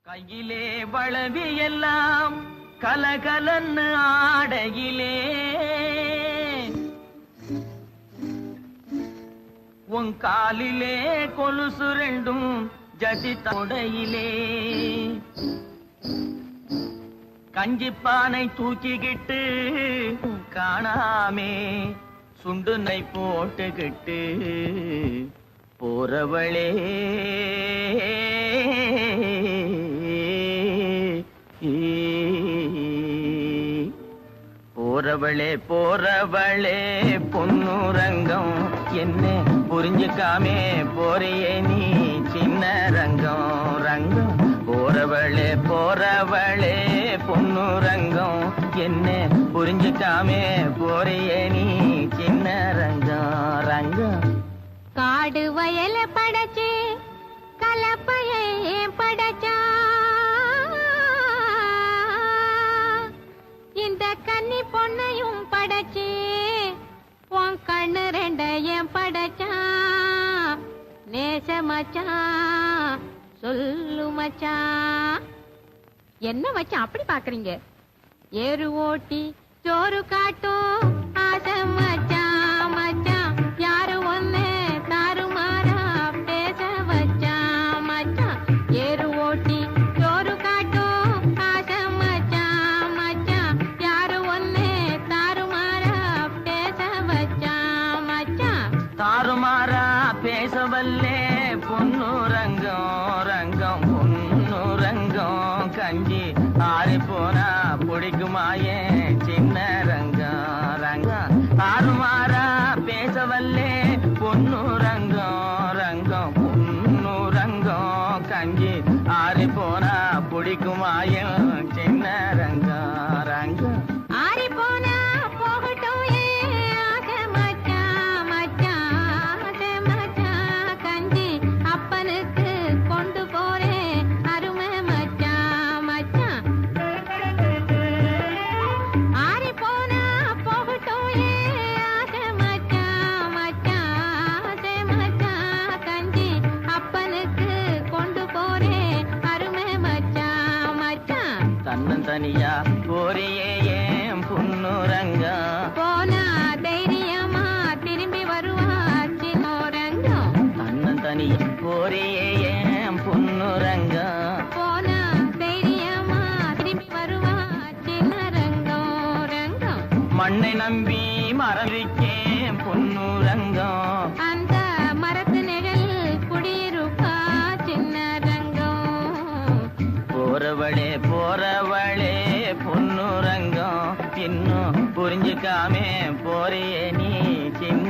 கையிலே வளவி எல்லாம் கலகலன்னு ஆடையிலே உன் காலிலே கொலுசு ரெண்டும் ஜதி தொடையிலே கஞ்சிப்பானை தூக்கிக்கிட்டு காணாமே சுண்டுனை போட்டுக்கிட்டு போறவளே போறவளே போறவளே பொன்னுரங்கம் என்ன புரிஞ்சுக்காமே போறியே நீ சின்ன ரங்கம் ரங்கம் போறவளே போறவளே பொன்னுரங்கம் என்ன புரிஞ்சுக்காமே போறியே நீ சின்ன ரங்கம் ரங்கம் காடு வயல படைச்சு கலப்பையை படைச்சா இந்த கன்னி பொண்ணையும் படைச்சு உன் கண்ணு ரெண்டையும் படைச்சா நேச மச்சான் சொல்லு மச்சான். என்ன மச்சான் அப்படி பாக்குறீங்க? ஏறு ஓட்டி சோறு காட்டும் ஆசை மச்சான் மச்சான் யாரு ஒண்ணு தாறுமாறா பேச வச்சான் மச்சான். ஏறு ஓட்டி சோறு காட்டும் ஆசை மச்சான் மச்சான் யாரு ஒண்ணு தாறுமாறா பேச வச்சான் மச்சான். தாறுமாறா பேசவல்லே பொன்னுரங்கம் ரங்கம் பொன்னுரங்கம் கஞ்சி ஆறி போனா பிடிக்குமாயே சின்ன ரங்கம் ரங்கம். தாறுமாறா பேசவல்லே பொன்னுரங்கம் ரங்கம் பொன்னுரங்கம் கஞ்சி ஆறி போனா பிடிக்குமாயே சின்ன ரங்கம் ரங்கம். ஆறி போனா போகட்டும் ஆசை மச்சான் மச்சான் ஆசை மச்சான் கஞ்சி அப்பனுக்கு கொண்டு போறேன் அருமை மச்சான் மச்சான். ஆறி போனா போகட்டும் ஆசை மச்சான் மச்சான் ஆசை மச்சான் கஞ்சி அப்பனுக்கு கொண்டு போறேன் அருமை மச்சான் மச்சான். தன்னந்தனியா போறியே ஏன் பொன்னுரங்கம் போனா தைரியமா திரும்பி வருவா சின்னோரங்கம். தன்னந்தனியா போறியே ஏன் பொன்னுரங்கம் போனா தைரியமா திரும்பி வருவா சின்ன ரங்கம் ரங்கம். மண்ணை நம்பி மறவிக்கேன் பொன்னுரங்கம் அந்த மரத்து நிழல் குடியிருப்பா சின்ன ரங்கம். போறவளே போறவளே பொன்னுரங்கம் இன்னும் புரிஞ்சுக்காமே போறியே நீ சின்ன